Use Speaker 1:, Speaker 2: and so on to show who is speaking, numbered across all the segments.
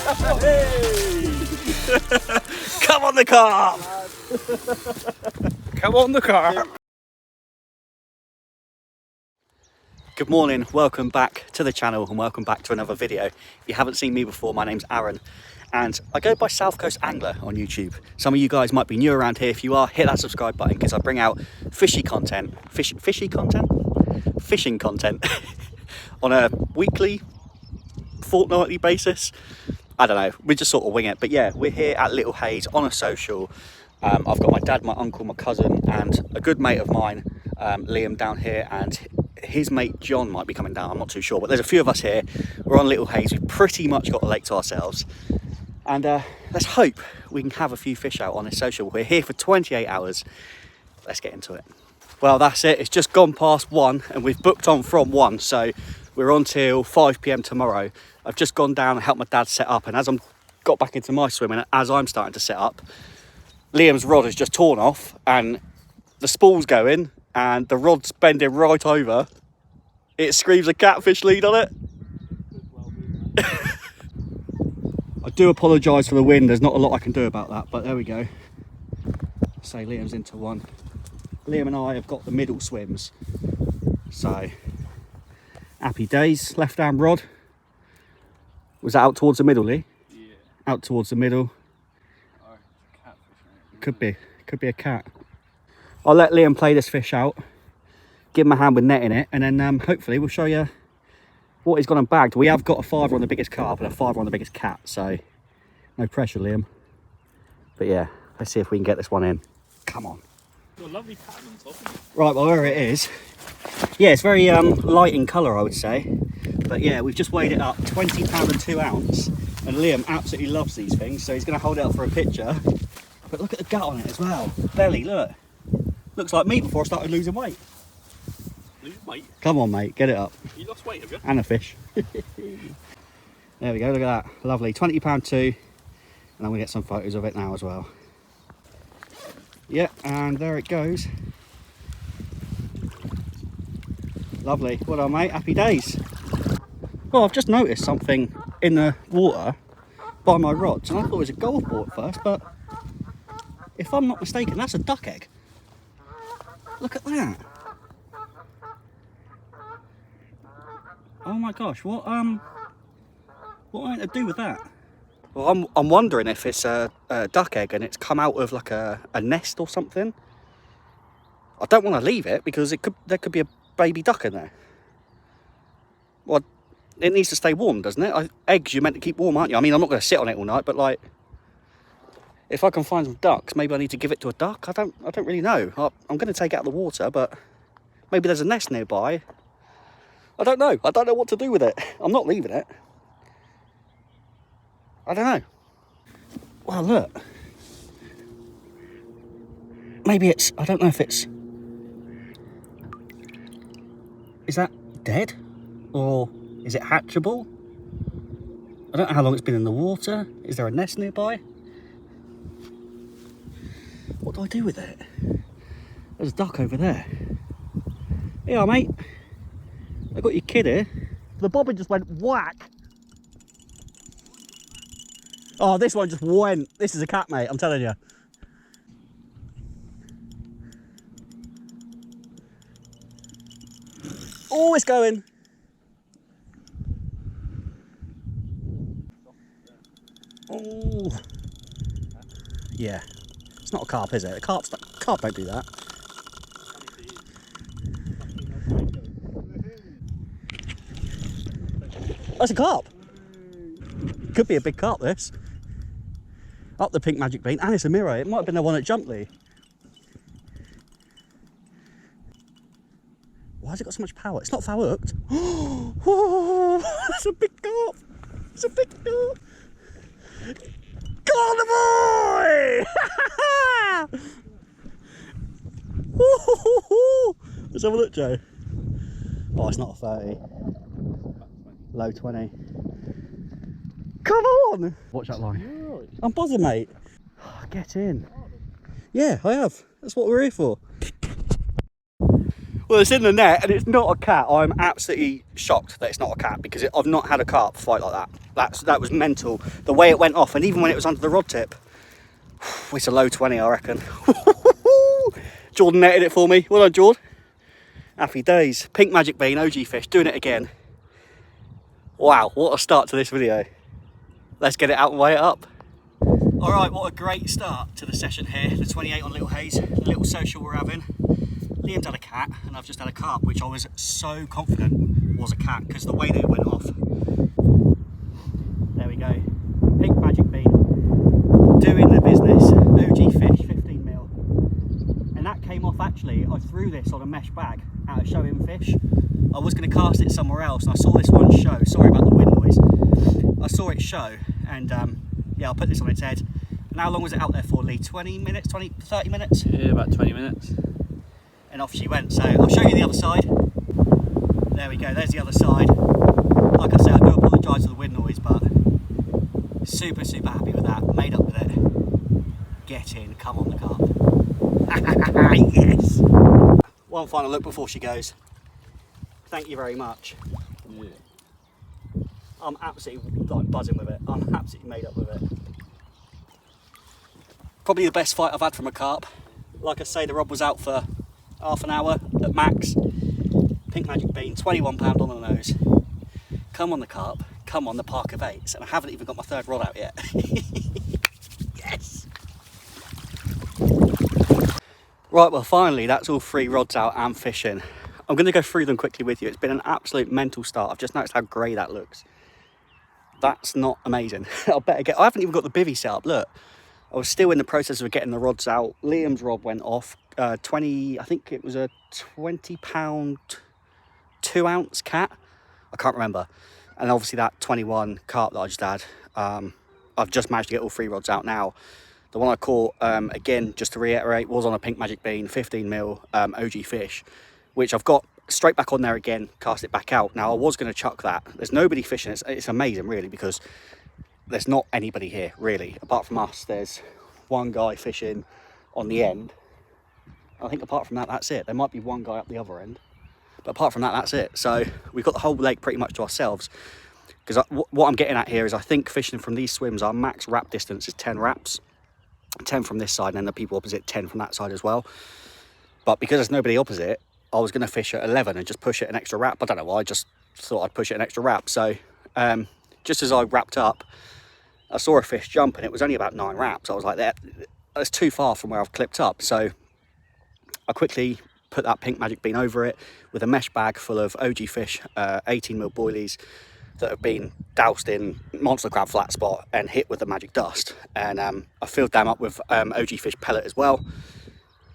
Speaker 1: Come on the carp!
Speaker 2: Come on the carp!
Speaker 1: Good morning, welcome back to the channel and welcome back to another video. If you haven't seen me before, my name's Aaron and I go by South Coast Angler on YouTube. Some of you guys might be new around here. If you are, hit that subscribe button because I bring out fishing content on a weekly, fortnightly basis. I don't know, we just sort of wing it. But yeah, we're here at Little Hayes on a social. I've got my dad, my uncle, my cousin and a good mate of mine, Liam, down here, and his mate John might be coming down, I'm not too sure, but there's a few of us here. We're on Little Hayes, we've pretty much got the lake to ourselves, and let's hope we can have a few fish out on this social. We're here for 28 hours, let's get into it. Well, that's it, it's just gone past 1 and we've booked on from 1, so we're on till 5 PM tomorrow. I've just gone down and helped my dad set up, and as I'm got back into my swimming, as I'm starting to set up, Liam's rod has just torn off and the spool's going and the rod's bending right over. It screams a catfish lead on it. I do apologise for the wind, there's not a lot I can do about that, but there we go. Say Liam's into one. Liam and I have got the middle swims, so happy days. Left hand rod. Was that out towards the middle, Lee? Yeah. Out towards the middle. Oh, catfish, could be a cat. I'll let Liam play this fish out, give him a hand with netting it, and then hopefully we'll show you what he's gone and bagged. We have got a 5er on the biggest carp and a 5er on the biggest cat, so no pressure, Liam. But yeah, let's see if we can get this one in. Come on.
Speaker 2: Got a lovely pattern on top.
Speaker 1: Right, well, there it is. Yeah, it's very light in colour, I would say. But yeah, we've just weighed it up, £20 and 2 ounce. And Liam absolutely loves these things, so he's going to hold it up for a picture. But look at the gut on it as well. Belly, look. Looks like me before I started losing weight.
Speaker 2: Losing weight?
Speaker 1: Come on, mate, get it up.
Speaker 2: You lost weight, have you?
Speaker 1: And a fish. There we go, look at that. Lovely, £20 2. And I'm going to get some photos of it now as well. Yeah, and there it goes. Lovely. Well done, mate. Happy days. Well, I've just noticed something in the water by my rods, and I thought it was a golf ball at first, but if I'm not mistaken, that's a duck egg. Look at that. Oh my gosh, what am I to do with that? Well, I'm wondering if it's a duck egg and it's come out of like a nest or something. I don't want to leave it because there could be a baby duck in there. Well, it needs to stay warm, doesn't it? Eggs you're meant to keep warm, aren't you? I mean, I'm not going to sit on it all night, but like, if I can find some ducks, maybe I need to give it to a duck. I don't really know. I'm going to take it out of the water, but maybe there's a nest nearby. I don't know. I don't know what to do with it. I'm not leaving it. I don't know. Well, look. Maybe it's, I don't know if it's, is that dead? Or is it hatchable? I don't know how long it's been in the water. Is there a nest nearby? What do I do with it? There's a duck over there. Yeah, mate. I got your kid here. The bobbin just went whack. Oh, this one just went. This is a cat, mate, I'm telling you. Oh, it's going. Oh. Yeah. It's not a carp, is it? A carp don't do that. That's a carp. Could be a big carp, this. Up the pink magic bean, and it's a mirror. It might have been the one that jumped, Lee. Why has it got so much power? It's not foul hooked. Oh, that's a big carp. It's a big carp. Got the boy! Let's have a look, Joe. Oh, it's not a 30. Low 20. Come on! Watch that line. I'm buzzing, mate. Get in. Yeah, I have. That's what we're here for. Well, it's in the net and it's not a cat. I'm absolutely shocked that it's not a cat because I've not had a carp fight like that. That was mental. The way it went off, and even when it was under the rod tip, it's a low 20, I reckon. Jordan netted it for me. Well done, Jordan. Happy days. Pink magic bean, OG fish, doing it again. Wow, what a start to this video. Let's get it out and weigh it up. All right, what a great start to the session here. The 28 on Little Hayes, the little social we're having. Liam's had a cat and I've just had a carp, which I was so confident was a cat because the way that it went off. There we go. Pink magic bean. Doing the business. OG fish, 15 mil. And that came off actually, I threw this on a mesh bag out of showing fish. I was going to cast it somewhere else and I saw this one show. Sorry about the wind noise. I saw it show and yeah, I'll put this on its head. And how long was it out there for, Lee? 20 minutes, 30 minutes?
Speaker 2: Yeah, about 20 minutes.
Speaker 1: And off she went. So I'll show you the other side. There we go, there's the other side. Like I say, I do apologise for the wind noise, but super, super happy with that. Made up with it. Get in, come on the carp. Yes! One final look before she goes. Thank you very much.
Speaker 2: Yeah.
Speaker 1: I'm absolutely like buzzing with it. I'm absolutely made up with it. Probably the best fight I've had from a carp. Like I say, the rod was out for half an hour at max. Pink magic bean, 21 pound on the nose. Come on the carp, come on the park of eights, and I haven't even got my third rod out yet. Yes! Right, well finally that's all 3 rods out and fishing. I'm going to go through them quickly with you. It's been an absolute mental start. I've just noticed how grey that looks. That's not amazing. I haven't even got the bivvy set up, look. I was still in the process of getting the rods out. Liam's rod went off. I think it was a 20 pound, 2 ounce cat. I can't remember. And obviously that 21 carp that I just had, I've just managed to get all 3 rods out now. The one I caught, again, just to reiterate, was on a pink magic bean, 15 mil OG fish, which I've got straight back on there again, cast it back out. Now I was going to chuck that. There's nobody fishing. It's amazing really because there's not anybody here really. Apart from us, there's one guy fishing on the end. I think apart from that, that's it. There might be one guy up the other end. But apart from that, that's it. So we've got the whole lake pretty much to ourselves. Because what I'm getting at here is I think fishing from these swims, our max wrap distance is 10 wraps. 10 from this side and then the people opposite 10 from that side as well. But because there's nobody opposite, I was going to fish at 11 and just push it an extra wrap. I don't know why, I just thought I'd push it an extra wrap. So just as I wrapped up, I saw a fish jump and it was only about 9 wraps. I was like, that's too far from where I've clipped up. So I quickly put that pink magic bean over it with a mesh bag full of OG fish, 18 mil boilies that have been doused in monster crab flat spot and hit with the magic dust. And I filled them up with OG fish pellet as well.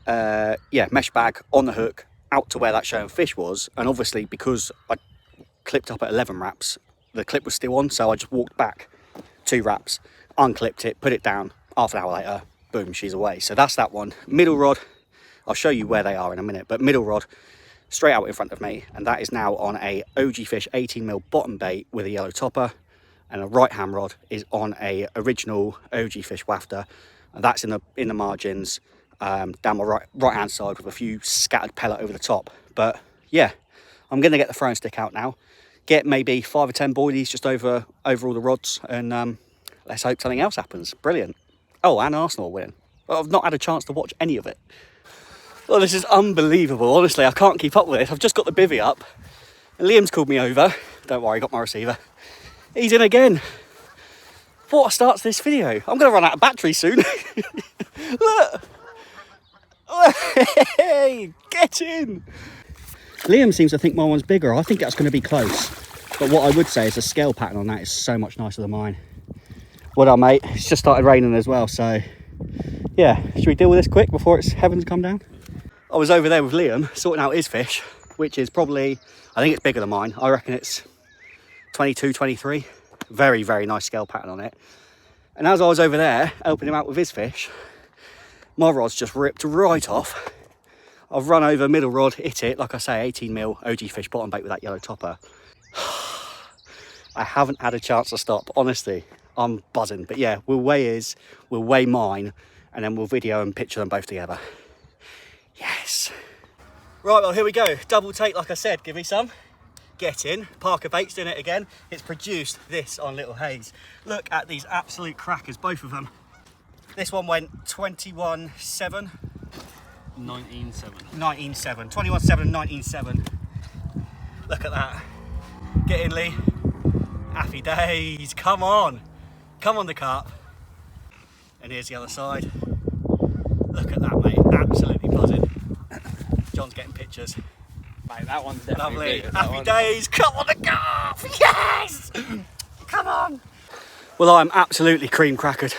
Speaker 1: Yeah, mesh bag on the hook out to where that showing fish was. And obviously because I clipped up at 11 wraps, the clip was still on. So I just walked back 2 wraps, unclipped it, put it down. Half an hour later, boom, she's away. So that's that one. Middle rod, I'll show you where they are in a minute, but middle rod straight out in front of me, and that is now on a OG fish 18 mil bottom bait with a yellow topper, and a right hand rod is on a original OG fish wafter, and that's in the margins down my right hand side with a few scattered pellet over the top. But yeah, I'm gonna get the throwing stick out now, get maybe 5 or 10 boilies just over all the rods, and let's hope something else happens. Brilliant. Oh, and Arsenal win. Well, I've not had a chance to watch any of it. Well, this is unbelievable. Honestly, I can't keep up with it. I've just got the bivvy up. And Liam's called me over. Don't worry, got my receiver. He's in again. What a start to this video. I'm going to run out of battery soon. Look. Hey, get in. Liam seems to think my one's bigger. I think that's going to be close. But what I would say is the scale pattern on that is so much nicer than mine. Well done, mate. It's just started raining as well, so yeah. Should we deal with this quick before it's heavens come down? I was over there with Liam sorting out his fish, which is probably, I think it's bigger than mine. I reckon it's 22, 23. Very, very nice scale pattern on it. And as I was over there helping him out with his fish, my rod's just ripped right off. I've run over middle rod, hit it, like I say, 18 mil OG fish bottom bait with that yellow topper. I haven't had a chance to stop, honestly. I'm buzzing. But yeah, we'll weigh his, we'll weigh mine, and then we'll video and picture them both together. Yes. Right, well, here we go. Double take, like I said. Give me some. Get in. Parker Bait's doing it again. It's produced this on Little Hayes. Look at these absolute crackers, both of them. This one went 21.7.
Speaker 2: 19.7.
Speaker 1: 19.7. 21.7 and 19.7. Look at that. Get in, Lee. Happy days. Come on. Come on, the carp. And here's the other side. Look at that, mate. Absolutely buzzing. John's getting pictures.
Speaker 2: Mate, that one's definitely
Speaker 1: Lovely.
Speaker 2: big.
Speaker 1: Happy days. Come on, the carp. Yes. Come on. Well, I'm absolutely cream crackered.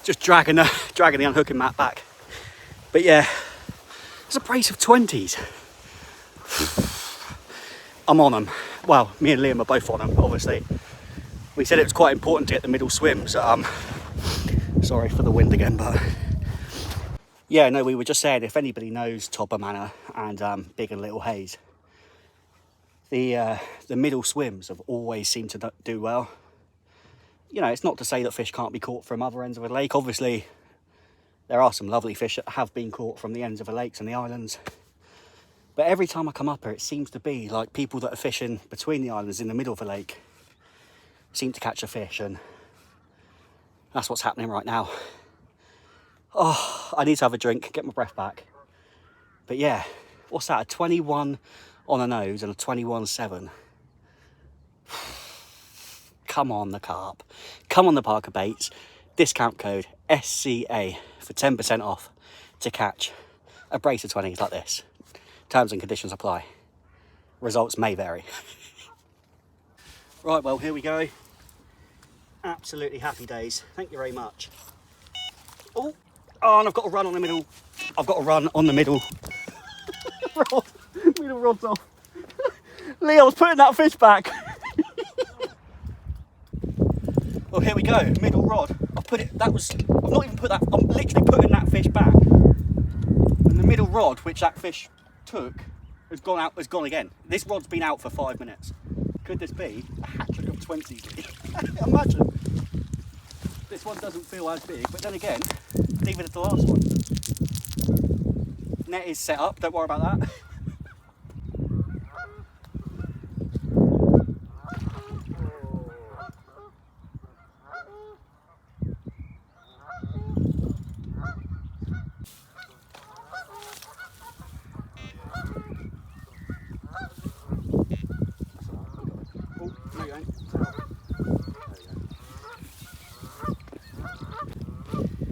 Speaker 1: Just dragging the unhooking mat back. But yeah, it's a brace of 20s. I'm on them. Well, me and Liam are both on them, obviously. We said it was quite important to get the middle swims. Sorry for the wind again, but yeah, no, we were just saying if anybody knows Todber Manor and Big and Little Hayes, the middle swims have always seemed to do well. You know, it's not to say that fish can't be caught from other ends of a lake. Obviously, there are some lovely fish that have been caught from the ends of the lakes and the islands. But every time I come up here, it seems to be like people that are fishing between the islands in the middle of the lake seem to catch a fish, and that's what's happening right now. Oh, I need to have a drink, get my breath back. But yeah, what's that? A 21 on the nose and a 21.7. Come on, the carp. Come on, the Parker Baits. Discount code SCA for 10% off to catch a brace of 20s like this. Terms and conditions apply. Results may vary. Right, well, here we go. Absolutely happy days. Thank you very much. Oh, and I've got to run on the middle. I've got to run on the middle. Middle rod's off. Lee, I was putting that fish back. Well, here we go. Middle rod. I've not even put that. I'm literally putting that fish back. And the middle rod, which that fish took, has gone out. Has gone again. This rod's been out for 5 minutes. Could this be a hat trick of 20s? Imagine. This one doesn't feel as big, but then again, neither did the last one. Net is set up. Don't worry about that.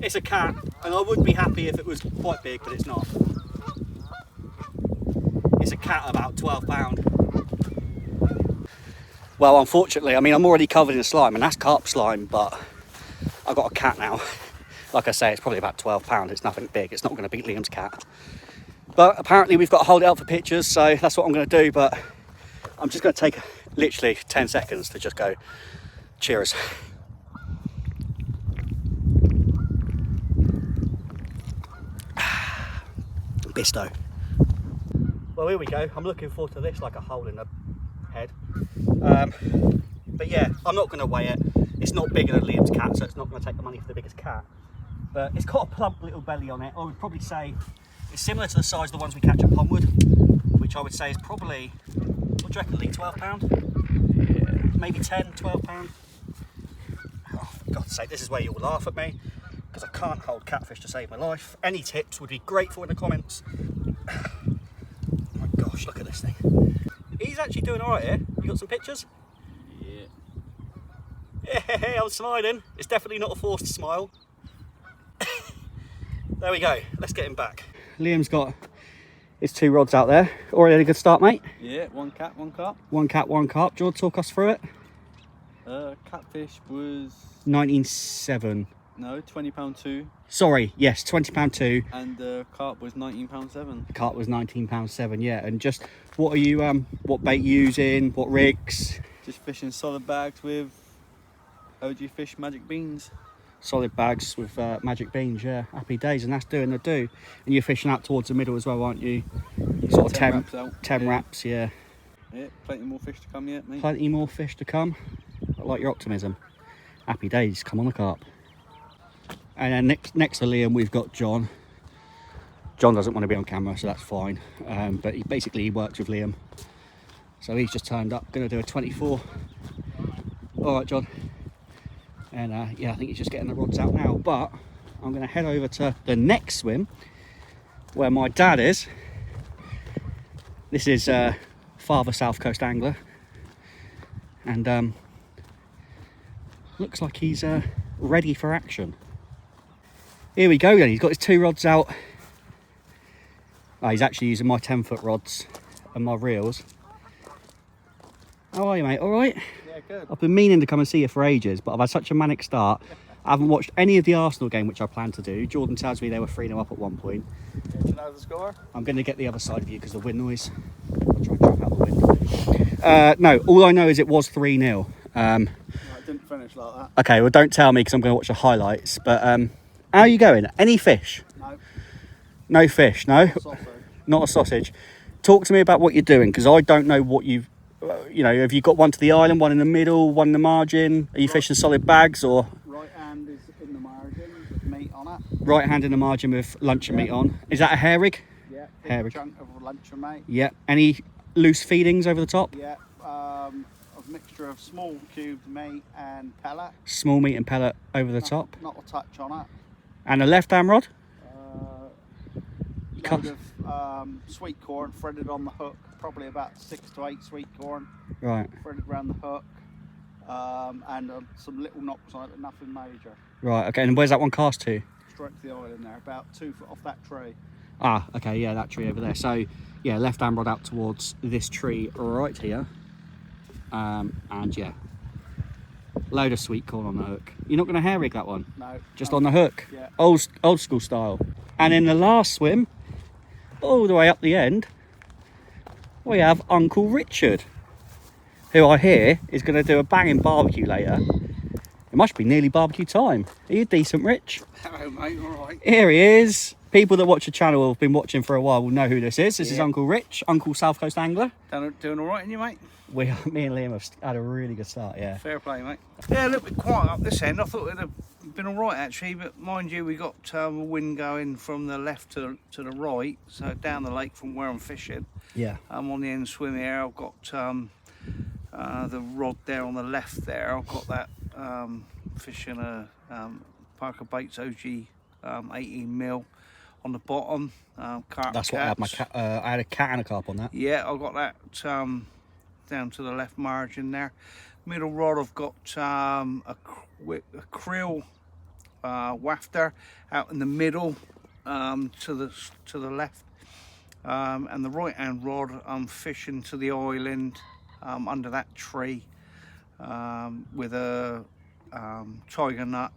Speaker 1: It's a cat, and I would be happy if it was quite big, but it's not. It's a cat about £12. Well, unfortunately, I mean, I'm already covered in slime, and that's carp slime, but I've got a cat now. Like I say, it's probably about £12. It's nothing big. It's not going to beat Liam's cat. But apparently we've got to hold it out for pictures, so that's what I'm going to do. But I'm just going to take literally 10 seconds to just go, cheers. Bisto. Well, here we go. I'm looking forward to this like a hole in the head. But yeah, I'm not going to weigh it. It's not bigger than Liam's cat, so it's not going to take the money for the biggest cat. But it's got a plump little belly on it. I would probably say it's similar to the size of the ones we catch at Pondwood, which I would say is probably, what do you reckon, Lee, £12? Yeah. Maybe 10, £12. Oh, for God's sake, this is where you'll laugh at me, because I can't hold catfish to save my life. Any tips would be grateful in the comments. Oh my gosh, look at this thing. He's actually doing all right here. You got some pictures?
Speaker 2: Yeah.
Speaker 1: Yeah, I'm smiling. It's definitely not a forced smile. There we go. Let's get him back. Liam's got his 2 rods out there. Already had a good start, mate?
Speaker 2: Yeah, one cat, one carp.
Speaker 1: One cat, one carp. Do you want to talk us through it?
Speaker 2: Catfish was
Speaker 1: 19.7.
Speaker 2: no, £20.2.
Speaker 1: Sorry, yes, £20.2.
Speaker 2: And carp was £19.7.
Speaker 1: Carp was £19.7, yeah. And just what are you what bait you using? What rigs?
Speaker 2: Just fishing solid bags with OG Fish Magic Beans.
Speaker 1: Solid bags with magic beans, yeah. Happy days, and that's doing the do. And you're fishing out towards the middle as well, aren't you? Sort of 10
Speaker 2: wraps out.
Speaker 1: 10 wraps, yeah.
Speaker 2: Yeah, plenty more fish to come yet, mate.
Speaker 1: Plenty more fish to come. I like your optimism. Happy days, come on the carp. And then next to Liam, we've got John. John doesn't want to be on camera, so that's fine. But he works with Liam. So he's just turned up, going to do a 24. All right, John. And yeah, I think he's just getting the rods out now. But I'm going to head over to the next swim where my dad is. This is Father South Coast Angler. And looks like he's ready for action. Here we go then, he's got his 2 rods out. Oh, he's actually using my 10-foot rods and my reels. How are you, mate? All right?
Speaker 2: Yeah, good.
Speaker 1: I've been meaning to come and see you for ages, but I've had such a manic start. I haven't watched any of the Arsenal game, which I planned to do. Jordan tells me they were 3-0 up at one point.
Speaker 2: Do you know the score?
Speaker 1: I'm going to get the other side of you because of the wind noise. I'll try and trap out the wind. No, all I know is it was 3-0.
Speaker 2: No, it didn't finish like that.
Speaker 1: Okay, well, don't tell me because I'm going to watch the highlights. But how are you going? Any fish?
Speaker 2: No.
Speaker 1: No fish, no?
Speaker 2: Sausage.
Speaker 1: Not a sausage. Talk to me about what you're doing, because I don't know what you've... you know, have you got one to the island, one in the middle, one in the margin? Are you fishing solid bags or...?
Speaker 2: Right hand is in the margin with meat on it.
Speaker 1: Right hand in the margin with luncheon meat on. Is that a hair rig?
Speaker 2: Yeah.
Speaker 1: Hair
Speaker 2: Big
Speaker 1: rig.
Speaker 2: chunk of luncheon meat.
Speaker 1: Yeah. Any loose feedings over the top?
Speaker 2: Yeah. A mixture of small cubed meat and pellet.
Speaker 1: Small meat and pellet over the top.
Speaker 2: Not a touch on it.
Speaker 1: And a left hand rod?
Speaker 2: Load of sweet corn threaded on the hook, probably about 6 to 8 sweet corn
Speaker 1: Right.
Speaker 2: threaded around the hook, and some little knocks on it, but nothing major.
Speaker 1: Right, okay. And where's that one cast to?
Speaker 2: Straight to the oil in there, about 2 foot off that tree.
Speaker 1: Ah, okay, yeah, that tree over there. So, yeah, left hand rod out towards this tree right here. And yeah, load of sweet corn on the hook. You're not going to hair rig that one?
Speaker 2: No.
Speaker 1: Just
Speaker 2: no.
Speaker 1: on the hook?
Speaker 2: Yeah.
Speaker 1: Old school style. And in the last swim, all the way up the end, we have Uncle Richard, who I hear is going to do a banging barbecue later. It must be nearly barbecue time. Are you decent, Rich?
Speaker 2: Hello, mate. All right.
Speaker 1: Here he is. People that watch the channel have been watching for a while will know who this is. This is Uncle Rich, Uncle South Coast Angler.
Speaker 2: Doing all right, and you, mate?
Speaker 1: Me and Liam have had a really good start, yeah.
Speaker 2: Fair play, mate. Yeah, a little bit quiet up this end. I thought it'd have been all right, actually, but mind you, we got a wind going from the left to the right, so down the lake from where I'm fishing.
Speaker 1: Yeah.
Speaker 2: I'm on the end swim here. I've got the rod there on the left there. I've got that fishing a Parker Baits OG 18mm on the bottom. Carp.
Speaker 1: That's what I had. I had a cat and a carp on that.
Speaker 2: Yeah, I've got that down to the left margin there. Middle rod, I've got a krill wafter out in the middle to the left, and the right hand rod I'm fishing to the island under that tree with a tiger nut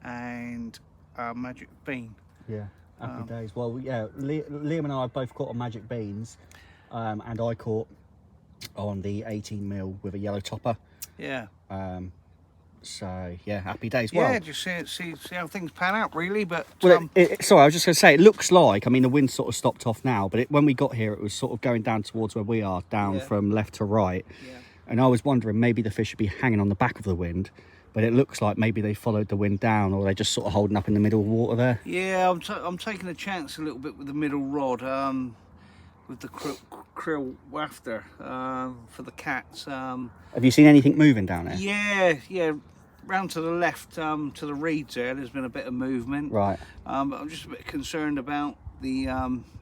Speaker 2: and a magic bean.
Speaker 1: Yeah, happy days. Well, yeah, Liam and I both caught on magic beans, and I caught on the 18mm with a yellow topper.
Speaker 2: Yeah.
Speaker 1: So yeah, happy days.
Speaker 2: Yeah,
Speaker 1: Well,
Speaker 2: just see how things pan out, really. But
Speaker 1: well, sorry, I was just going to say, it looks like, I mean, the wind sort of stopped off now, but when we got here, it was sort of going down towards where we are, down from left to right.
Speaker 2: Yeah.
Speaker 1: And I was wondering, maybe the fish should be hanging on the back of the wind, but it looks like maybe they followed the wind down, or they're just sort of holding up in the middle of the water there.
Speaker 2: Yeah, I'm taking a chance a little bit with the middle rod, with the krill wafter for the cats.
Speaker 1: Have you seen anything moving down there?
Speaker 2: Yeah. Round to the left, to the reeds there's been a bit of movement.
Speaker 1: Right.
Speaker 2: But I'm just a bit concerned about the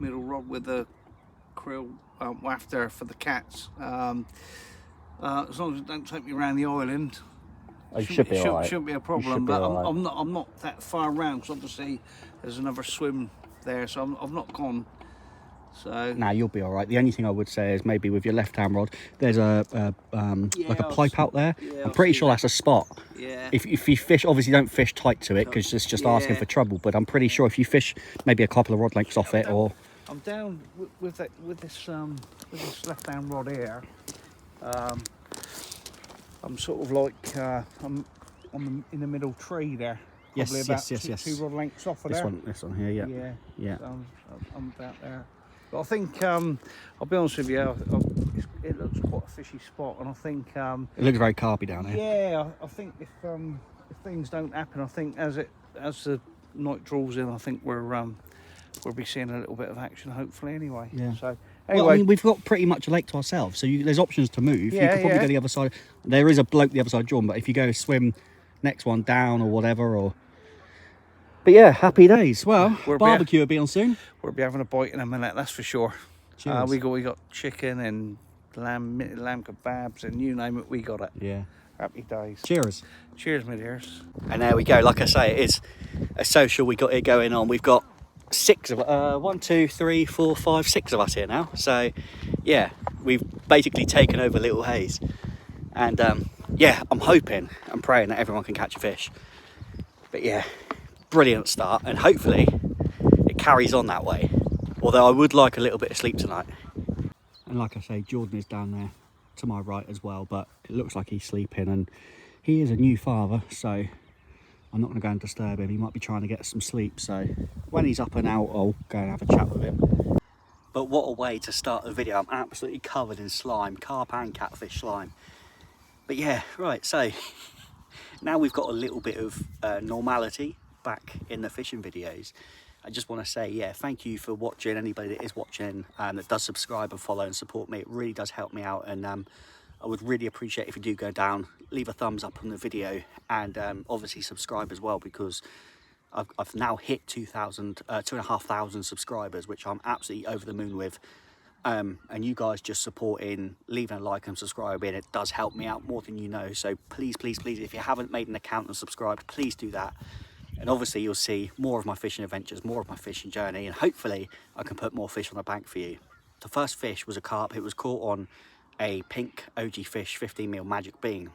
Speaker 2: middle rod with the krill wafter for the cats. As long as it don't take me around the island,
Speaker 1: Should be alright.
Speaker 2: Shouldn't be a problem. But I'm not that far around, because obviously there's another swim there, so I've not gone. So
Speaker 1: Nah, you'll be all right. The only thing I would say is maybe with your left-hand rod, there's like a pipe out there.
Speaker 2: Yeah,
Speaker 1: I'm pretty sure that's a spot.
Speaker 2: yeah.
Speaker 1: If you fish, obviously don't fish tight to it, because it's just asking for trouble. But I'm pretty sure if you fish maybe a couple of rod lengths off it, or
Speaker 2: I'm down with this left-hand rod here. I'm sort of like I'm in the middle tree there. Probably about two rod lengths off of
Speaker 1: this
Speaker 2: there.
Speaker 1: This one here, yeah.
Speaker 2: So I'm about there. But I think I'll be honest with you, it looks quite a fishy spot, and I think
Speaker 1: It looks very carpy down here.
Speaker 2: yeah, I think if things don't happen, I think as the night draws in, I think we're we'll be seeing a little bit of action hopefully anyway.
Speaker 1: Yeah.
Speaker 2: So anyway,
Speaker 1: Well, I mean, we've got pretty much a lake to ourselves, so there's options to move. You
Speaker 2: Yeah,
Speaker 1: could probably
Speaker 2: yeah.
Speaker 1: go the other side. There is a bloke the other side, John, but if you go swim next one down or whatever, or... But yeah, happy days. Well, barbecue will be on soon.
Speaker 2: we'll be having a bite in a minute, that's for sure.
Speaker 1: Cheers.
Speaker 2: We got chicken and lamb kebabs and you name it, we got it.
Speaker 1: Yeah.
Speaker 2: Happy days.
Speaker 1: Cheers.
Speaker 2: Cheers, my dears.
Speaker 1: And there we go. Like I say, it is a social. We got it going on. We've got 6 of 1, 2, 3, 4, 5, 6 of us here now. So yeah, we've basically taken over Little Hayes. And yeah, I'm hoping and praying that everyone can catch a fish. But yeah, brilliant start, and hopefully it carries on that way. Although I would like a little bit of sleep tonight. And like I say, Jordan is down there to my right as well, but it looks like he's sleeping, and he is a new father, so I'm not going to go and disturb him. He might be trying to get some sleep, so when he's up and out, I'll go and have a chat with him. But what a way to start the video. I'm absolutely covered in slime, carp and catfish slime. But yeah, right, so now we've got a little bit of normality back in the fishing videos. I just want to say, yeah, thank you for watching. Anybody that is watching and that does subscribe and follow and support me, it really does help me out. And I would really appreciate if you do go down, leave a thumbs up on the video, and obviously subscribe as well, because I've now hit 2,500 subscribers, which I'm absolutely over the moon with. And you guys just supporting, leaving a like and subscribing, it does help me out more than you know. So please, please, please, if you haven't made an account and subscribed, please do that. And obviously you'll see more of my fishing adventures, more of my fishing journey, and hopefully I can put more fish on the bank for you. The first fish was a carp. It was caught on a pink OG Fish 15mm magic bean.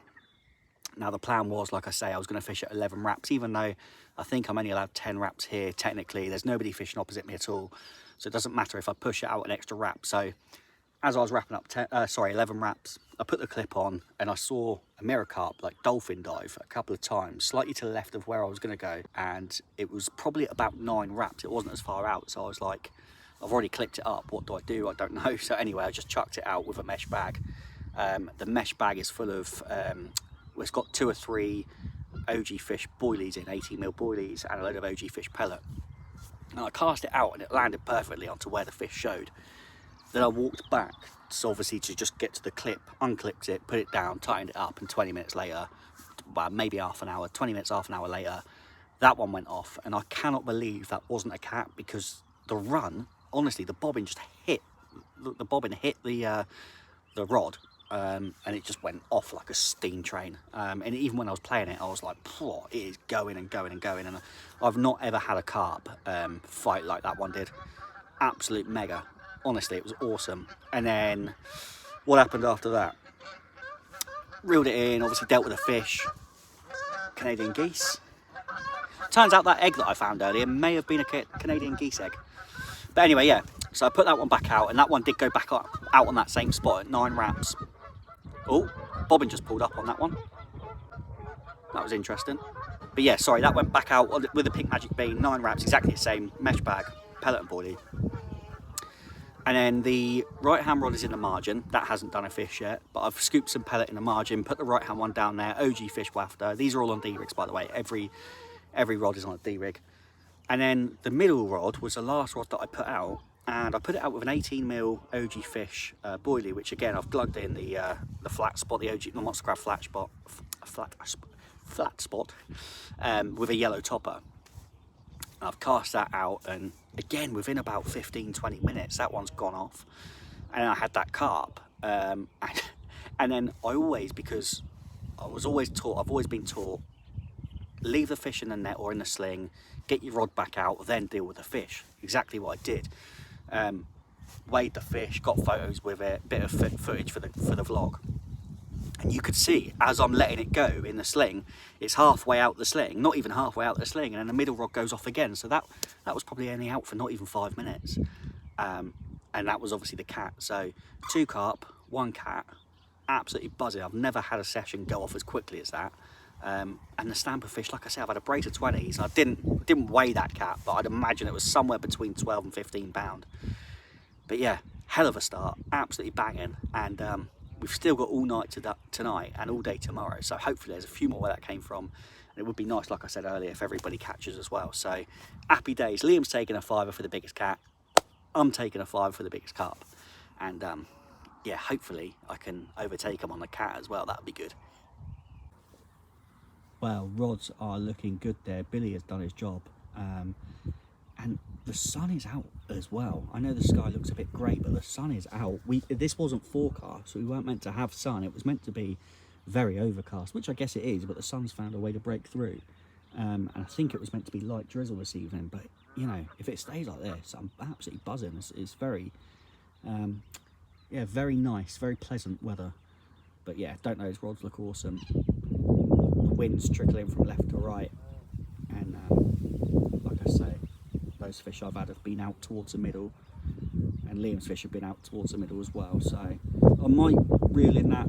Speaker 1: Now the plan was, like I say, I was going to fish at 11 wraps, even though I think I'm only allowed 10 wraps here technically. There's nobody fishing opposite me at all, so it doesn't matter if I push it out an extra wrap. So as I was wrapping up 11 wraps, I put the clip on and I saw a mirror carp, like dolphin dive, a couple of times, slightly to the left of where I was going to go, and it was probably about 9 wraps. It wasn't as far out, so I was like, I've already clipped it up, what do? I don't know. So anyway, I just chucked it out with a mesh bag. The mesh bag is full of, it's got 2 or 3 OG Fish boilies in, 18mm boilies, and a load of OG Fish pellet. And I cast it out and it landed perfectly onto where the fish showed. Then I walked back, so obviously to just get to the clip, unclipped it, put it down, tightened it up, and 20 minutes later, well, maybe half an hour, 20 minutes, half an hour later, that one went off. And I cannot believe that wasn't a cat, because the run, honestly, the bobbin just hit, the bobbin hit the rod, and it just went off like a steam train. And even when I was playing it, I was like, it is going and going and going. And I've not ever had a carp fight like that one did. Absolute mega. Honestly, it was awesome. And then what happened after that? Reeled it in, obviously dealt with a fish. Canadian geese. Turns out that egg that I found earlier may have been a Canadian geese egg. But anyway, yeah. So I put that one back out, and that one did go back out on that same spot at 9 wraps. Oh, bobbin just pulled up on that one. That was interesting. But yeah, sorry, that went back out with the pink magic bean, 9 wraps, exactly the same, mesh bag, pellet and boilie. And then the right hand rod is in the margin. That hasn't done a fish yet, but I've scooped some pellet in the margin, put the right hand one down there, OG Fish wafter. These are all on D-rigs, by the way. Every rod is on a D-rig. And then the middle rod was the last rod that I put out, and I put it out with an 18mm OG Fish boilie, which again I've plugged in the flat spot, the monster crab flat spot, with a yellow topper. I've cast that out, and again within about 15-20 minutes that one's gone off, and I had that carp. And then I always, because I've always been taught, leave the fish in the net or in the sling, get your rod back out, then deal with the fish. Exactly what I did. Weighed the fish, got photos with it, bit of footage for the vlog. And you could see, as I'm letting it go in the sling, it's halfway out the sling, not even halfway out the sling, and then the middle rod goes off again. So that was probably only out for not even 5 minutes. And that was obviously the cat. So 2 carp, 1 cat, absolutely buzzing. I've never had a session go off as quickly as that. And the stamper fish, like I said, I've had a brace of 20s. I didn't weigh that cat, but I'd imagine it was somewhere between 12 and 15 pound. But yeah, hell of a start, absolutely banging. And we've still got all night tonight and all day tomorrow, so hopefully there's a few more where that came from. And it would be nice, like I said earlier, if everybody catches as well. So happy days. Liam's taking a fiver for the biggest cat. I'm taking a fiver for the biggest carp. And yeah, hopefully I can overtake him on the cat as well. That would be good. Well, rods are looking good there. Billy has done his job. And the sun is out as well. I know the sky looks a bit grey, but the sun is out. This wasn't forecast, so we weren't meant to have sun. It was meant to be very overcast, which I guess it is, but the sun's found a way to break through. And I think it was meant to be light drizzle this evening, but you know, if it stays like this, I'm absolutely buzzing. It's very, yeah, very nice, very pleasant weather. But yeah, don't know, his rods look awesome. The wind's trickling from left to right, and like I say, those fish I've had have been out towards the middle, and Liam's fish have been out towards the middle as well. So I might reel in that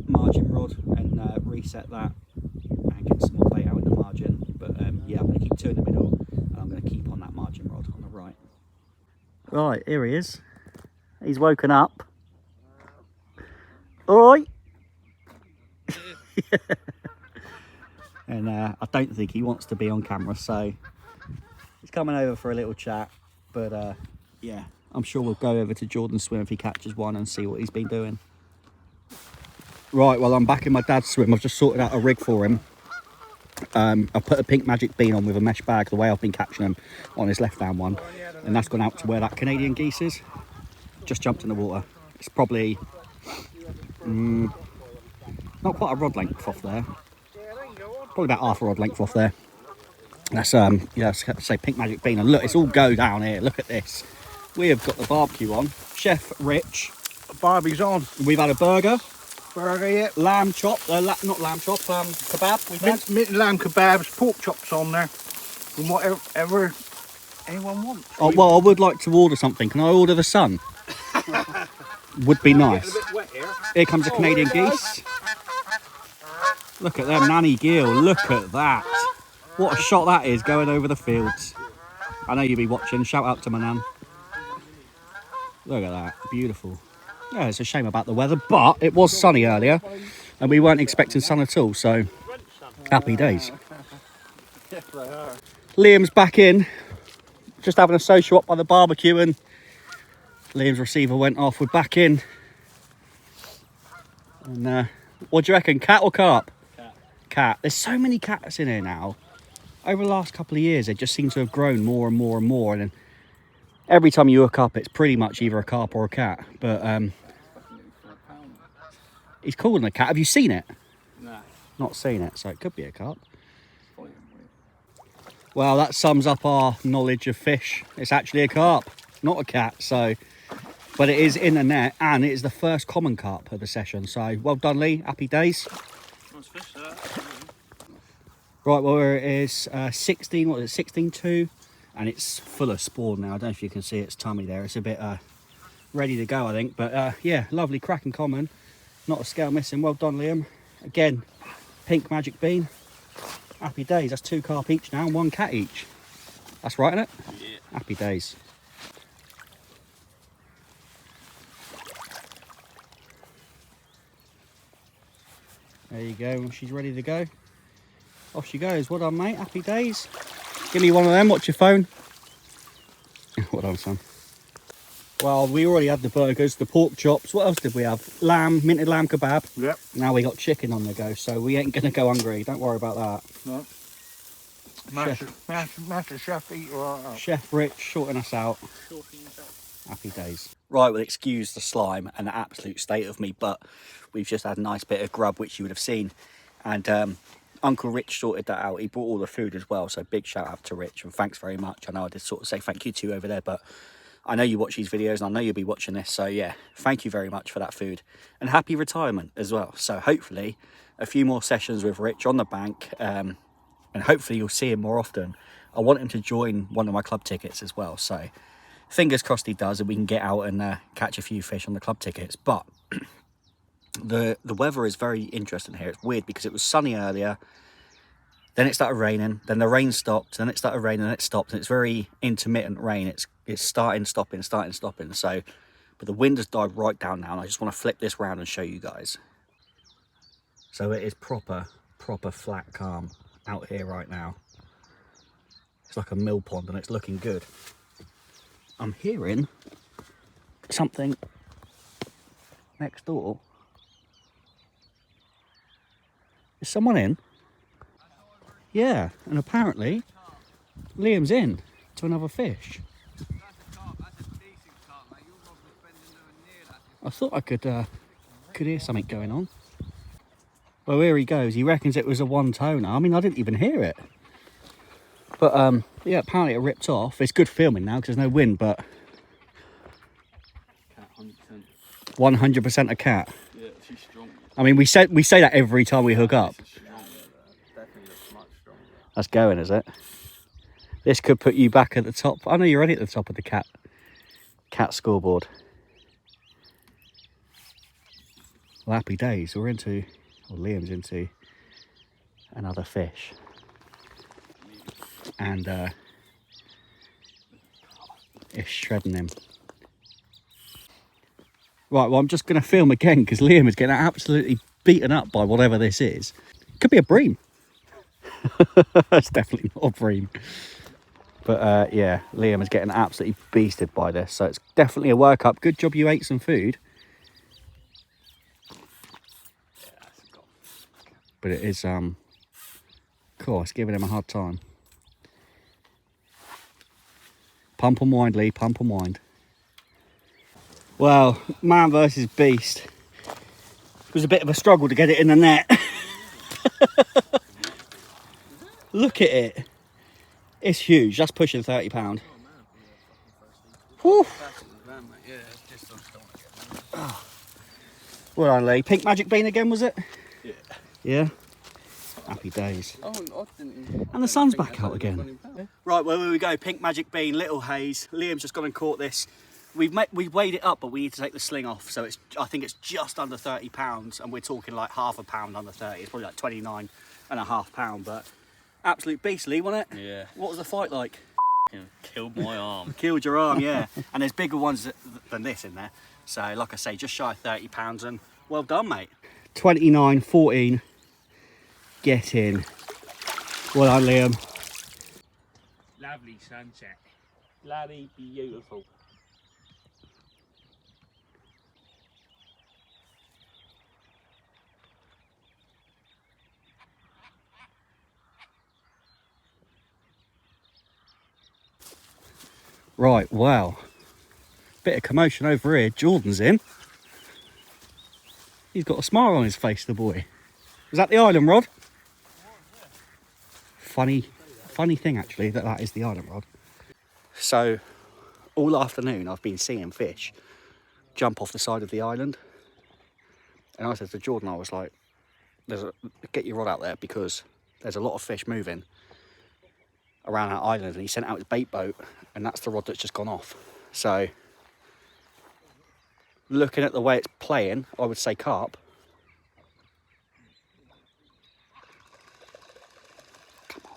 Speaker 1: margin rod and reset that and get some more bait out in the margin. But yeah, I'm going to keep two in the middle, and I'm going to keep on that margin rod on the right. Right, here he is. He's woken up. All right. And I don't think he wants to be on camera, so he's coming over for a little chat. But yeah, I'm sure we'll go over to Jordan's swim if he catches one and see what he's been doing. Right, well, I'm back in my dad's swim. I've just sorted out a rig for him. I've put a pink magic bean on with a mesh bag, the way I've been catching them, on his left hand one, and that's gone out to where that Canadian geese is. Just jumped in the water. It's probably not quite a rod length off there, probably about half a rod length off there. That's yeah, say pink magic bean. And look, it's all go down here. Look at this. We have got the barbecue on. Chef Rich,
Speaker 2: Barbie's on.
Speaker 1: we've had a burger,
Speaker 2: Yeah.
Speaker 1: lamb chop, not lamb chop, kebab. We've had.
Speaker 2: Mint and lamb kebabs, pork chops on there, and whatever anyone wants.
Speaker 1: Oh, well, I would like to order something. Can I order the sun? Would be nice. Here comes a Canadian geese. Look at them, Nanny Gill. Look at that. What a shot that is going over the fields. I know you'll be watching. Shout out to my nan. Look at that. Beautiful. Yeah, it's a shame about the weather, but it was sunny earlier and we weren't expecting sun at all, so happy days. Liam's back in, just having a social up by the barbecue, and Liam's receiver went off. We're back in. And what do you reckon, cat or carp? Cat. There's so many cats in here now. Over the last couple of years, they just seem to have grown more and more and more, and then every time you hook up, it's pretty much either a carp or a cat. But he's calling a cat. Have you seen it?
Speaker 2: No.
Speaker 1: Not seen it, so it could be a carp. Well, that sums up our knowledge of fish. It's actually a carp, not a cat. So, but it is in the net, and it is the first common carp of the session. So well done, Lee. Happy days.
Speaker 2: Nice fish, that.
Speaker 1: Right, well, it is 16, what is it, 16.2, and it's full of spawn now. I don't know if you can see its tummy there. It's a bit ready to go, I think. But yeah, lovely cracking common. Not a scale missing. Well done, Liam. Again, pink magic bean. Happy days. That's 2 carp each now and 1 cat each. That's right, isn't it?
Speaker 2: Yeah.
Speaker 1: Happy days. There you go. She's ready to go. Off she goes. Well done, mate. Happy days. Give me one of them. Watch your phone. Well done, son. Well, we already had the burgers, the pork chops. What else did we have? Lamb, minted lamb kebab.
Speaker 2: Yep.
Speaker 1: Now we got chicken on the go, so we ain't going to go hungry. Don't worry about that.
Speaker 2: No. Master Chef eat right up.
Speaker 1: Chef Rich sorting us out. Happy days. Right, well, excuse the slime and the absolute state of me, but we've just had a nice bit of grub, which you would have seen. And Uncle Rich sorted that out. He brought all the food as well, so big shout out to Rich, and thanks very much. I know I did sort of say thank you to you over there, but I know you watch these videos and I know you'll be watching this, so yeah, thank you very much for that food, and happy retirement as well. So hopefully a few more sessions with Rich on the bank, and hopefully you'll see him more often. I want him to join one of my club tickets as well, so fingers crossed he does, and we can get out and catch a few fish on the club tickets. But the weather is very interesting here. It's weird because it was sunny earlier, then it started raining, then the rain stopped, then it started raining, then it stopped, and it's very intermittent rain. It's starting, stopping, starting, stopping. So but the wind has died right down now, and I just want to flip this round and show you guys. So it is proper flat calm out here right now. It's like a mill pond and it's looking good. I'm hearing something next door. Is someone in? Yeah, and apparently Liam's in to another fish. I thought I could hear something going on. Well, here he goes. He reckons it was a one toner. I mean, I didn't even hear it. But yeah, apparently it ripped off. It's good filming now because there's no wind, but 100% a cat.
Speaker 3: Yeah, she's strong.
Speaker 1: I mean, we say that every time we hook up.
Speaker 3: Definitely looks much stronger.
Speaker 1: That's going, is it? This could put you back at the top. I know you're already at the top of the cat scoreboard. Well, happy days. We're into, or Liam's into another fish. And it's shredding him. Right, well, I'm just going to film again because Liam is getting absolutely beaten up by whatever this is. Could be a bream. It's definitely not a bream. But yeah, Liam is getting absolutely beasted by this. So it's definitely a workup. Good job you ate some food. But it is, cool, it's giving him a hard time. Pump and wind, Lee, pump and wind. Well, man versus beast. It was a bit of a struggle to get it in the net. Look at it. It's huge, that's pushing £30. Whew. Oh. Well done, Lee. Pink magic bean again, was it?
Speaker 3: Yeah.
Speaker 1: Yeah. Happy days.
Speaker 3: Oh, I didn't.
Speaker 1: And the sun's back out again. Right, well, here we go. Pink magic bean, Little Hayes. Liam's just gone and caught this. We've weighed it up, but we need to take the sling off. So I think it's just under £30, and we're talking like half a pound under 30. It's probably like 29.5 pounds, but absolute beast, Lee, wasn't it?
Speaker 3: Yeah.
Speaker 1: What was the fight like?
Speaker 3: Killed my arm.
Speaker 1: Killed your arm, yeah. And there's bigger ones than this in there. So, like I say, just shy of £30, and well done, mate. 29.14. Get in. Well done, Liam.
Speaker 3: Lovely sunset. Bloody beautiful.
Speaker 1: Right, wow. Bit of commotion over here. Jordan's in. He's got a smile on his face, the boy. Is that the island rod? Funny thing, actually, that is the island rod. So, all afternoon I've been seeing fish jump off the side of the island. And I said to Jordan, I was like, get your rod out there because there's a lot of fish moving around that island. And he sent out his bait boat, and that's the rod that's just gone off. So, looking at the way it's playing, I would say carp. Come on.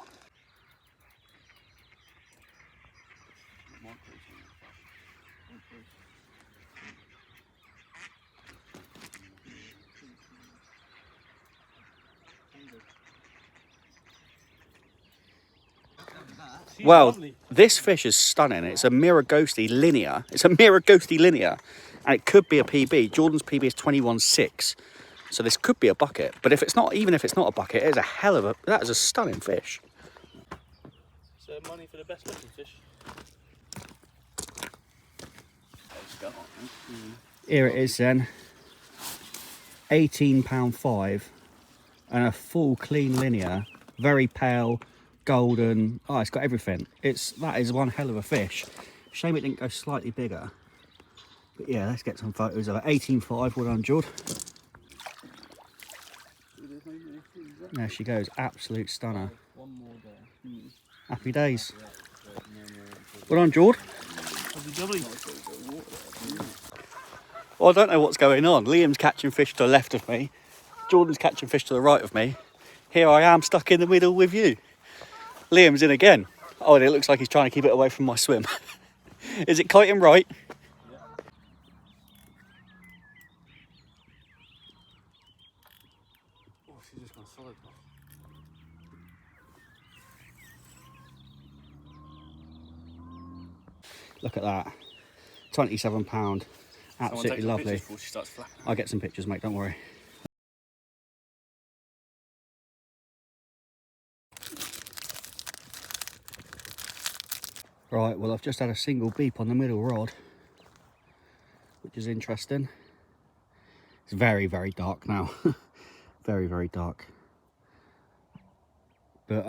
Speaker 1: Well, this fish is stunning. It's a Miragosti linear. It's a Miragosti linear. And it could be a PB. Jordan's PB is 21.6. So this could be a bucket. But if it's not, even if it's not a bucket, it is a hell of a, that is a stunning fish.
Speaker 3: So money for the best looking fish.
Speaker 1: Here it is then. £18.5 and a full clean linear. Very pale, golden. Oh, it's got everything. That is one hell of a fish. Shame it didn't go slightly bigger. But yeah, let's get some photos of it. 18.5, well done, Jord. There she goes, absolute stunner.
Speaker 3: One more there.
Speaker 1: Happy days. Well done, Jord. Well, I don't know what's going on. Liam's catching fish to the left of me. Jordan's catching fish to the right of me. Here I am stuck in the middle with you. Liam's in again. Oh, and it looks like he's trying to keep it away from my swim. Is it kiting right? Look at that. £27. Absolutely lovely.
Speaker 3: Before she starts flapping.
Speaker 1: I'll get some pictures, mate, don't worry. Right, well, I've just had a single beep on the middle rod, which is interesting. It's very, very dark now. Very, very dark. But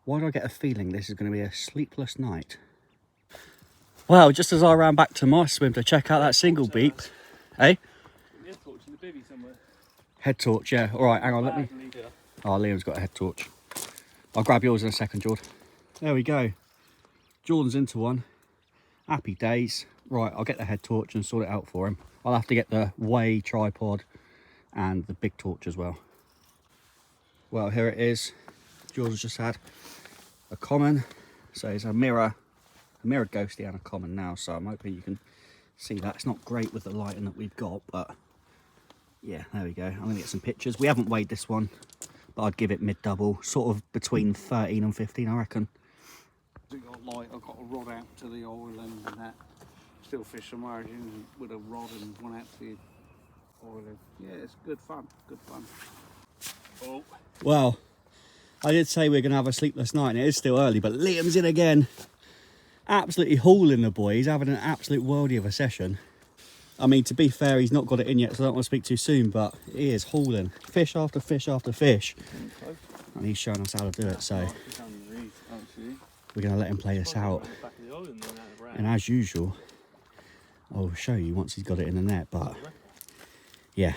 Speaker 1: why do I get a feeling this is going to be a sleepless night? Well, just as I ran back to my swim to check out that single beep, eh?
Speaker 3: Head torch in the bivvy somewhere.
Speaker 1: Head torch, yeah. All right, hang on, let me. Oh, Liam's got a head torch. I'll grab yours in a second, Jordan. There we go. Jordan's into one. Happy days. Right, I'll get the head torch and sort it out for him. I'll have to get the way tripod and the big torch as well. Well, here it is. Jordan's just had a common. So it's a mirror ghosty and a common now. So I'm hoping you can see that. It's not great with the lighting that we've got, but yeah, there we go. I'm going to get some pictures. We haven't weighed this one, but I'd give it mid-double, sort of between 13 and 15, I reckon.
Speaker 2: I've got light, I've got a rod out to the oil and that. Still fish some margins with a rod and one out to the oil. Yeah, it's good fun, good fun.
Speaker 3: Oh.
Speaker 1: Well, I did say we're going to have a sleepless night, and it is still early, but Liam's in again. Absolutely hauling the boy. He's having an absolute worldie of a session. I mean, to be fair, he's not got it in yet, so I don't want to speak too soon, but he is hauling fish after fish after fish. And he's showing us how to do it, so we're going to let him play this out. And as usual, I'll show you once he's got it in the net, but yeah,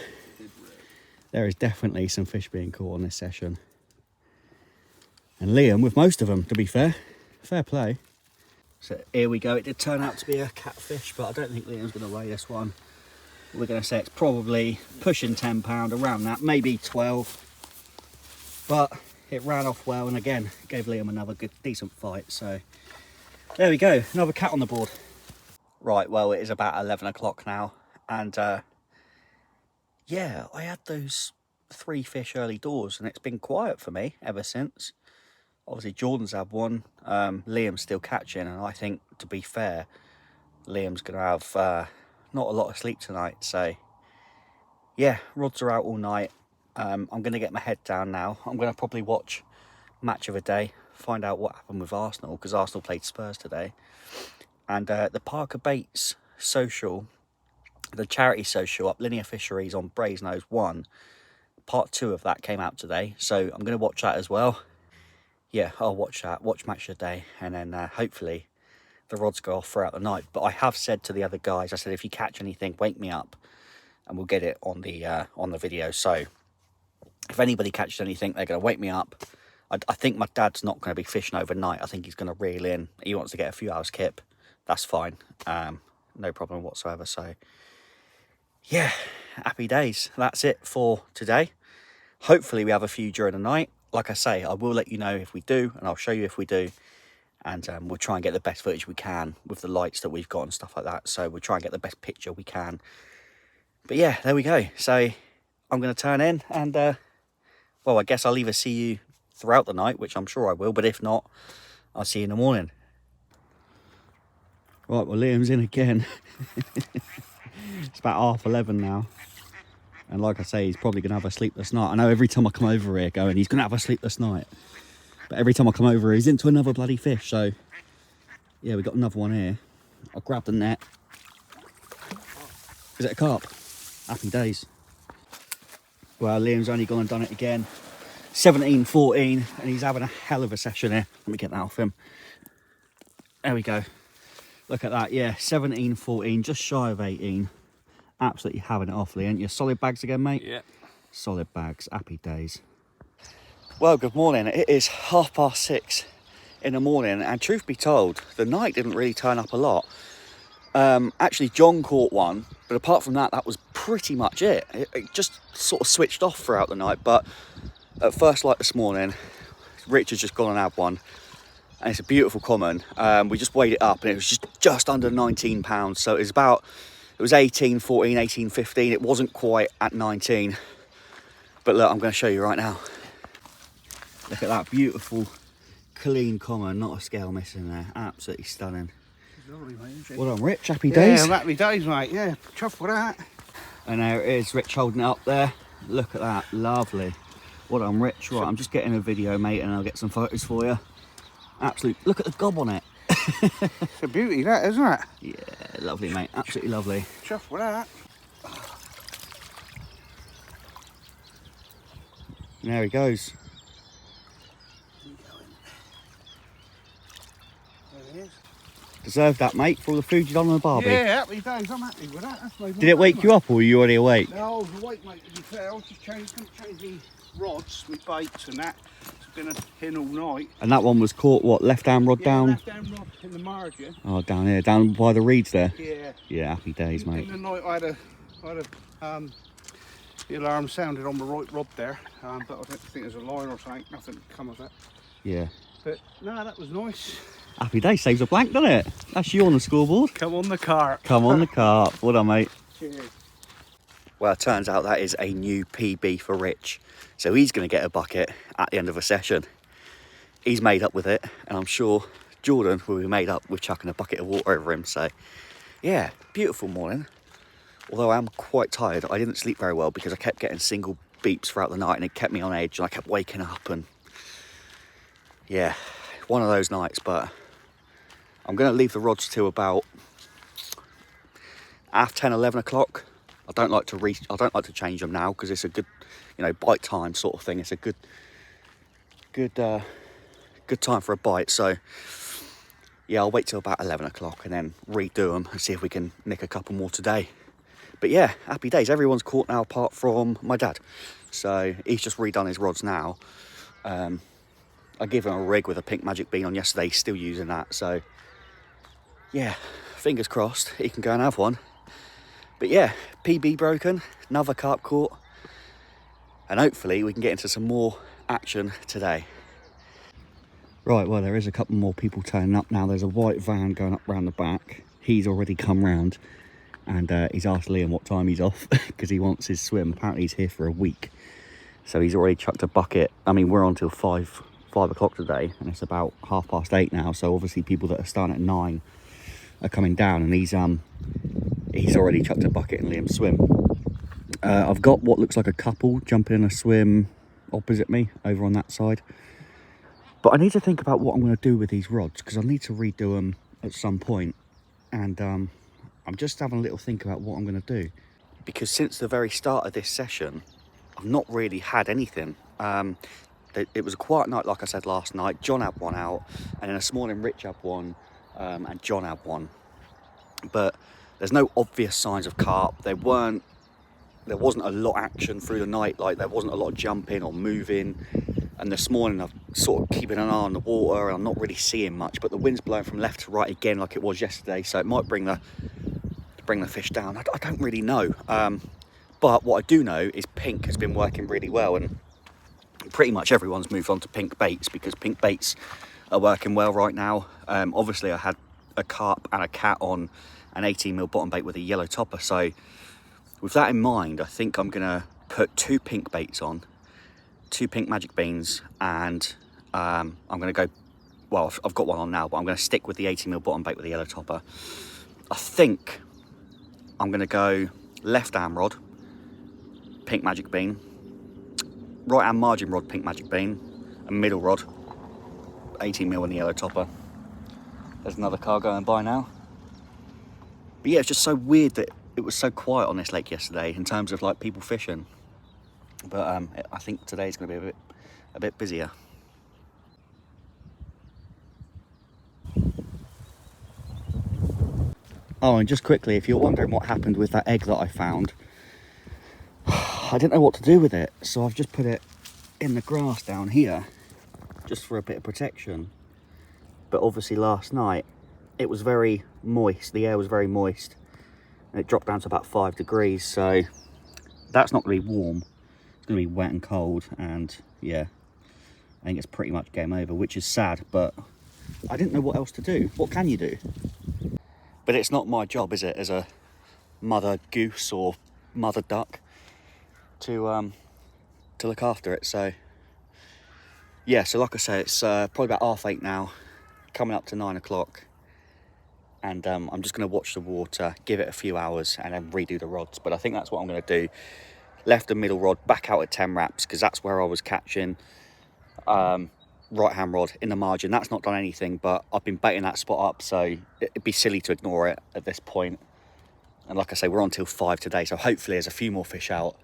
Speaker 1: there is definitely some fish being caught on this session. And Liam with most of them, to be fair. Fair play. So here we go. It did turn out to be a catfish, but I don't think Liam's going to weigh this one. We're going to say it's probably pushing £10, around that, maybe 12. But it ran off well, and again, gave Liam another good, decent fight. So there we go, another cat on the board. Right, well, it is about 11 o'clock now, and yeah, I had those 3 fish early doors, and it's been quiet for me ever since. Obviously, Jordan's had one, Liam's still catching, and I think, to be fair, Liam's going to have not a lot of sleep tonight. So, yeah, rods are out all night. I'm going to get my head down now. I'm going to probably watch Match of the Day, find out what happened with Arsenal, because Arsenal played Spurs today. And the Parker Bates social, the charity social up Linear Fisheries on Brasenose 1, part 2 of that came out today. So I'm going to watch that as well. Yeah, I'll watch that, watch Match of the Day, and then hopefully the rods go off throughout the night. But I have said to the other guys, I said, if you catch anything, wake me up, and we'll get it on the video. So if anybody catches anything, they're going to wake me up. I think my dad's not going to be fishing overnight. I think he's going to reel in. He wants to get a few hours kip. That's fine. No problem whatsoever. So yeah, happy days. That's it for today. Hopefully we have a few during the night. Like I say, I will let you know if we do, and I'll show you if we do. And we'll try and get the best footage we can with the lights that we've got and stuff like that. So we'll try and get the best picture we can. But yeah, there we go. So I'm going to turn in, and well, I guess I'll either see you throughout the night, which I'm sure I will, but if not, I'll see you in the morning. Right, well, Liam's in again. It's about 11:30 now. And like I say, he's probably going to have a sleepless night. I know every time I come over here going, he's going to have a sleepless night. But every time I come over here, he's into another bloody fish. So, yeah, we got another one here. I'll grab the net. Is it a carp? Happy days. Well, Liam's only gone and done it again. 17-14, and he's having a hell of a session here. Let me get that off him. There we go. Look at that, yeah, 17-14, just shy of 18. Absolutely having it off, Lee, ain't you? Solid bags again, mate?
Speaker 3: Yeah.
Speaker 1: Solid bags, happy days. Well, good morning. It is 6:30 in the morning, and truth be told, the night didn't really turn up a lot. Actually, John caught one, but apart from that, that was pretty much it. It just sort of switched off throughout the night, but at first light this morning, Richard's just gone and had one, and it's a beautiful common. We just weighed it up, and it was just under 19 pounds, so it was 18-14, 18-15. It wasn't quite at 19, but look, I'm going to show you right now. Look at that beautiful, clean common, not a scale missing there. Absolutely stunning.
Speaker 2: lovely, mate, isn't she?
Speaker 1: Well done, Rich. Happy days.
Speaker 2: Yeah, happy days, mate. Yeah, chuffed with that.
Speaker 1: And there it is, Rich holding it up there. Look at that, lovely. Well done, Rich. Right, I'm just getting a video, mate, and I'll get some photos for you. Absolute, look at the gob on it.
Speaker 2: It's a beauty, that, isn't it?
Speaker 1: Yeah, lovely, mate. Absolutely lovely.
Speaker 2: Chuffed with that.
Speaker 1: And there he goes.
Speaker 2: There he is.
Speaker 1: Deserved that, mate, for all the food you done on the barbie.
Speaker 2: Yeah, happy days. I'm happy with that. That's made
Speaker 1: Did it wake you up, or were you already awake?
Speaker 2: No, I was awake, mate, to be fair. I was just couldn't change me rods, my baits and that. It's been in all night.
Speaker 1: And that one was caught, what, left-hand rod down?
Speaker 2: Left-hand rod in the margin.
Speaker 1: Oh, down here, down by the reeds there?
Speaker 2: Yeah.
Speaker 1: Yeah, happy days, mate.
Speaker 2: In the night I had the alarm sounded on the right rod there, but I don't think there's a line or something, nothing come of it.
Speaker 1: Yeah.
Speaker 2: But no, that was nice.
Speaker 1: Happy days, saves a blank, doesn't it? That's you on the scoreboard.
Speaker 2: Come on the Carp.
Speaker 1: Come on the Carp. Well done, mate.
Speaker 2: Cheers.
Speaker 1: Well, it turns out that is a new PB for Rich. So he's going to get a bucket at the end of a session. He's made up with it, and I'm sure Jordan will be made up with chucking a bucket of water over him. So, yeah, beautiful morning. Although I am quite tired. I didn't sleep very well because I kept getting single beeps throughout the night, and it kept me on edge, and I kept waking up, and yeah, one of those nights. But I'm going to leave the rods till about 10, 11 o'clock. I don't like to change them now because it's a good, you know, bite time sort of thing. It's a good time for a bite. So yeah, I'll wait till about 11 o'clock and then redo them and see if we can nick a couple more today. But yeah, happy days. Everyone's caught now apart from my dad. So he's just redone his rods now. I gave him a rig with a pink magic bean on yesterday. He's still using that. So yeah, fingers crossed he can go and have one. But yeah, PB broken, another carp caught, and hopefully we can get into some more action today. Right, well, there is a couple more people turning up now. There's a white van going up round the back. He's already come round, and he's asked Liam what time he's off because he wants his swim. Apparently he's here for a week. So he's already chucked a bucket. I mean, we're on till 5 o'clock today, and it's about 8:30 now. So obviously people that are starting at 9 are coming down, and he's already chucked a bucket in Liam's swim. I've got what looks like a couple jumping in a swim opposite me over on that side. But I need to think about what I'm going to do with these rods because I need to redo them at some point. And I'm just having a little think about what I'm going to do. Because since the very start of this session, I've not really had anything. It was a quiet night, like I said last night. John had one out, and then this morning Rich had one, and John had one. But there's no obvious signs of carp. There wasn't a lot of action through the night. Like there wasn't a lot of jumping or moving. And this morning I'm sort of keeping an eye on the water, and I'm not really seeing much. But the wind's blowing from left to right again, like it was yesterday. So it might bring the fish down. I don't really know. But what I do know is pink has been working really well, and pretty much everyone's moved on to pink baits because pink baits are working well right now. Obviously I had a carp and a cat on an 18mm bottom bait with a yellow topper. So with that in mind, I think I'm gonna put 2 pink baits on, 2 pink magic beans, and I'm gonna go, well, I've got one on now, but I'm gonna stick with the 18mm bottom bait with the yellow topper. I think I'm gonna go left hand rod, pink magic bean, right hand margin rod, pink magic bean, and middle rod, 18mm and the yellow topper. There's another car going by now. But yeah, it's just so weird that it was so quiet on this lake yesterday in terms of like people fishing. But I think today's going to be a bit busier. Oh, and just quickly, if you're wondering what happened with that egg that I found, I didn't know what to do with it, so I've just put it in the grass down here, just for a bit of protection. But obviously last night, it was very moist, the air was very moist, and it dropped down to about 5 degrees, so that's not going to be warm. It's going to be wet and cold, and yeah, I think it's pretty much game over, which is sad, but I didn't know what else to do. What can you do? But it's not my job, is it, as a mother goose or mother duck to look after it. So yeah, so like I say, it's probably about 8:30 now, coming up to 9 o'clock. and I'm just going to watch the water, give it a few hours, and then redo the rods. But I think that's what I'm going to do. Left and middle rod back out at 10 wraps, because that's where I was catching right hand rod in the margin. That's not done anything, but I've been baiting that spot up, so it'd be silly to ignore it at this point. And like I say, we're on till 5 today, so hopefully there's a few more fish out.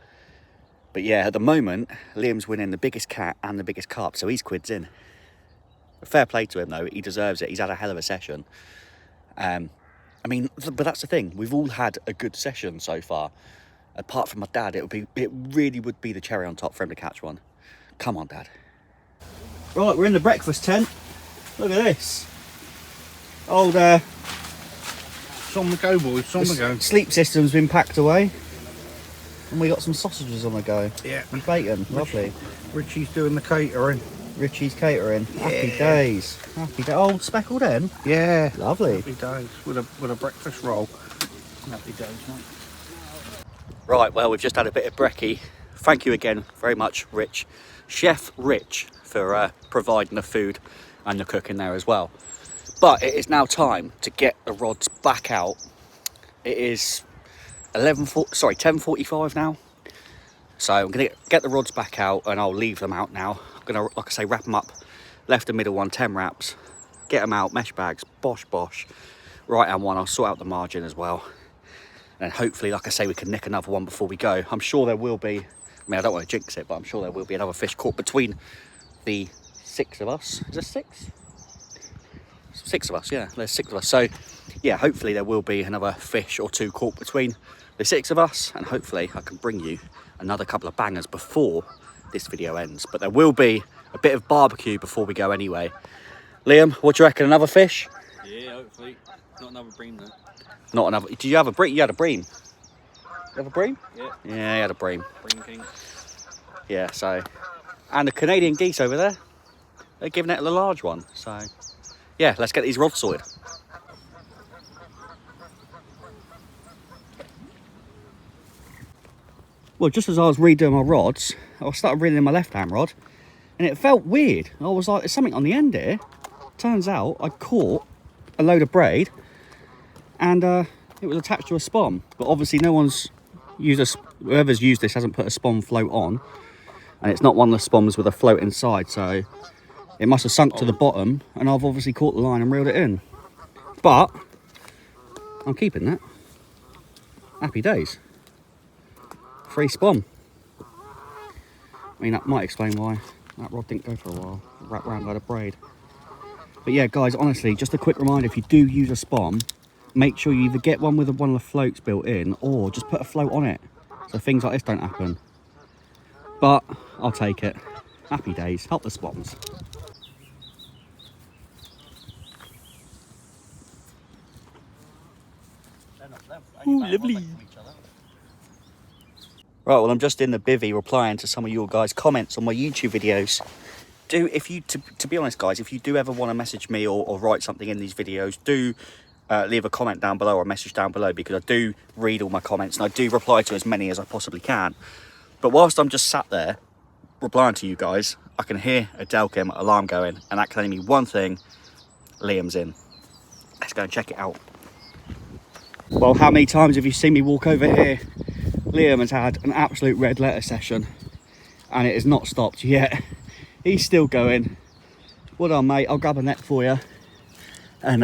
Speaker 1: But yeah, at the moment, Liam's winning the biggest cat and the biggest carp, so he's quids in. Fair play to him though, he deserves it. He's had a hell of a session. I mean, but that's the thing, we've all had a good session so far. Apart from my dad, it really would be the cherry on top for him to catch one. Come on, Dad. Right, we're in the breakfast tent. Look at this. Old
Speaker 2: It's on the go, boys. It's on the go.
Speaker 1: sleep system's been packed away. And we got some sausages on the go.
Speaker 2: Yeah.
Speaker 1: And bacon, lovely.
Speaker 2: Richie's doing the catering.
Speaker 1: Richie's catering. Happy
Speaker 2: Yeah.
Speaker 1: days. Happy days. Oh, speckled hen.
Speaker 2: Yeah.
Speaker 1: Lovely.
Speaker 2: Happy days with a breakfast roll. Happy days, mate.
Speaker 1: Right, well, we've just had a bit of brekkie. Thank you again very much, Rich. Chef Rich, for providing the food and the cooking there as well. But it is now time to get the rods back out. It is 10:45 now. So I'm going to get the rods back out and I'll leave them out now. I'm going to, like I say, wrap them up. Left and middle one, 10 wraps. Get them out, mesh bags, bosh. Right hand one, I'll sort out the margin as well. And hopefully, like I say, we can nick another one before we go. I'm sure there will be, I mean, I don't want to jinx it, but I'm sure there will be another fish caught between the 6 of us. Is there 6? 6 of us, yeah, there's 6 of us. So, yeah, hopefully there will be another fish or 2 caught between the 6 of us. And hopefully I can bring you another couple of bangers before this video ends. But there will be a bit of barbecue before we go anyway. Liam, what do you reckon, another fish?
Speaker 3: Yeah, hopefully. Not another bream though.
Speaker 1: Not another. Did you have a bream? You had a bream. You have a bream?
Speaker 3: Yeah.
Speaker 1: Yeah, he had a bream.
Speaker 3: Bream king.
Speaker 1: Yeah, so. And the Canadian geese over there, they're giving it the large one. So, yeah, let's get these rods sorted. Well, just as I was redoing my rods, I started reeling in my left-hand rod, and it felt weird. I was like, there's something on the end here. Turns out I caught a load of braid, and it was attached to a spom. But obviously no one's used whoever's used this hasn't put a spom float on, and it's not one of the spoms with a float inside, so it must have sunk to the bottom, and I've obviously caught the line and reeled it in. But I'm keeping that. Happy days. Free spom. I mean, that might explain why that rod didn't go for a while. Wrapped around by the braid. But yeah, guys, honestly, just a quick reminder, if you do use a spom, make sure you either get one with one of the floats built in, or just put a float on it, so things like this don't happen. But I'll take it. Happy days. Help the spoms. Ooh, lovely. Right, well, I'm just in the bivvy replying to some of your guys' comments on my YouTube videos. To be honest, guys, if you do ever want to message me or write something in these videos, do leave a comment down below or a message down below, because I do read all my comments and I do reply to as many as I possibly can. But whilst I'm just sat there replying to you guys, I can hear a Delkim alarm going, and that can only mean one thing: Liam's in. Let's go and check it out. Well, how many times have you seen me walk over here? Liam has had an absolute red letter session, and it has not stopped yet. He's still going. Well done, mate. I'll grab a net for you. And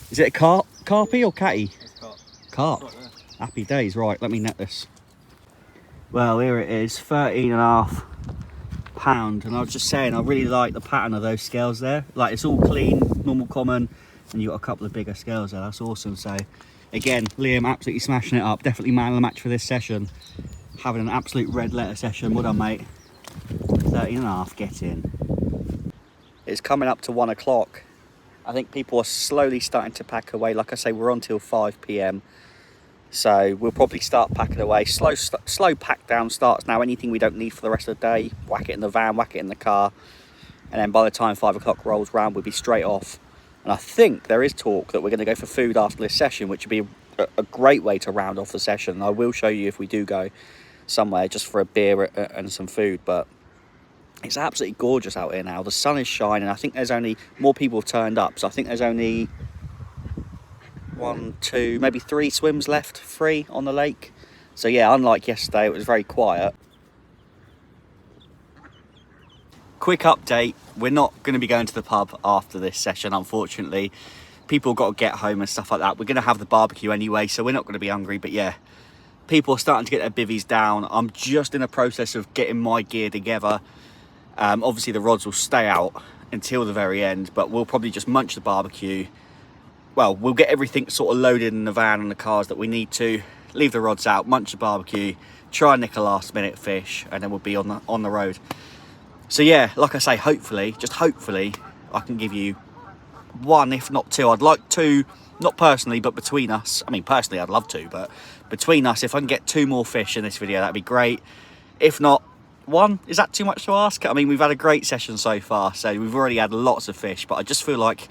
Speaker 1: is it a carpy or catty? Carp.
Speaker 3: Right there.
Speaker 1: Happy days. Right, let me net this. Well, here it is, 13.5 pound. And I was just saying, I really like the pattern of those scales there. Like, it's all clean, normal, common, and you got a couple of bigger scales there. That's awesome. So again, Liam absolutely smashing it up. Definitely man of the match for this session. Having an absolute red letter session. Well done, mate. 13.5, get in. It's coming up to 1 o'clock. I think people are slowly starting to pack away. Like I say, we're on till 5 p.m. So we'll probably start packing away. Slow pack down starts now. Anything we don't need for the rest of the day, whack it in the van, whack it in the car. And then by the time 5 o'clock rolls round, we'll be straight off. And I think there is talk that we're going to go for food after this session, which would be a great way to round off the session. And I will show you if we do go somewhere just for a beer and some food. But it's absolutely gorgeous out here now. The sun is shining. I think there's only more people have turned up. So I think there's only 1, 2, maybe 3 swims left, 3 on the lake. So yeah, unlike yesterday, it was very quiet. Quick update, we're not going to be going to the pub after this session, unfortunately. People got to get home and stuff like that. We're going to have the barbecue anyway, so we're not going to be hungry. But yeah, people are starting to get their bivvies down. I'm just in the process of getting my gear together. Obviously the rods will stay out until the very end, but we'll probably just munch the barbecue. Well, we'll get everything sort of loaded in the van and the cars that we need to, leave the rods out, munch the barbecue, try and nick a last minute fish, and then we'll be on the road. So yeah, like I say, hopefully, just hopefully, I can give you 1, if not 2. I'd like 2, not personally, but between us. I mean, personally, I'd love to, but between us, if I can get 2 more fish in this video, that'd be great. If not, 1, is that too much to ask? I mean, we've had a great session so far, so we've already had lots of fish, but I just feel like